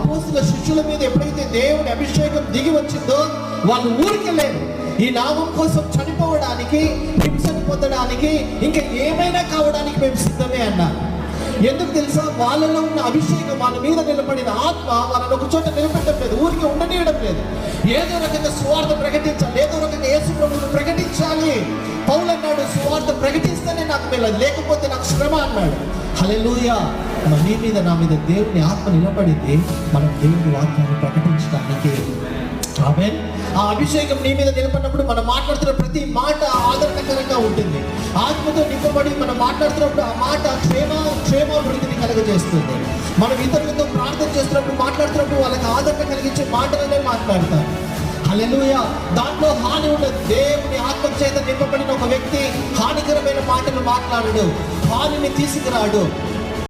అపోస్తల శిష్యుల మీద ఎప్పుడైతే దేవుని అభిషేకం దిగి వచ్చిందో వాళ్ళు ఊరికి లేదు. ఈ నామం కోసం చనిపోవడానికి, హింసను పొందడానికి, ఇంకా ఏమైనా కావడానికి మేము సిద్ధమే అన్నారు. ఎందుకు తెలుసా? వాళ్ళలో ఉన్న అభిషేకం, వాళ్ళ మీద నిలబడిన ఆత్మ వాళ్ళని ఒక చోట నిలబెట్టడం లేదు, ఊరికి ఉండనియడం లేదు. ఏదో రకంగా సువార్త ప్రకటించాలి, ఏదో రకంగా యేసు ప్రభువును ప్రకటించాలి. పౌలు అన్నాడు, సువార్త ప్రకటిస్తేనే నాకు మేలు, లేకపోతే నాకు శ్రమ అన్నాడు. హల్లెలూయా. నీ మీద నా మీద దేవుని ఆత్మ నిలబడింది, మనం దేవుని వాక్యాన్ని ప్రకటించడానికి. ఆమేన్. ఆ అభిషేకం నీ మీద నిలబడినప్పుడు మనం మాట్లాడుతున్న ప్రతి మాట ఆదరణకరంగా ఉంటుంది. ఆత్మతో నింపబడి మనం మాట్లాడుతున్నప్పుడు ఆ మాట క్షేమాభివృద్ధిని కలుగజేస్తుంది. మనం ఇతరులతో ప్రార్థన చేస్తున్నప్పుడు, మాట్లాడుతున్నప్పుడు వాళ్ళకి ఆదరణ కలిగించే మాటలనే మాట్లాడతారు. హల్లెలూయా. దాంట్లో హాని ఉండదు. దేవుని ఆత్మ చేత నింపబడిన ఒక వ్యక్తి హానికరమైన మాటలు మాట్లాడడు, హానిని తీసుకురాడు.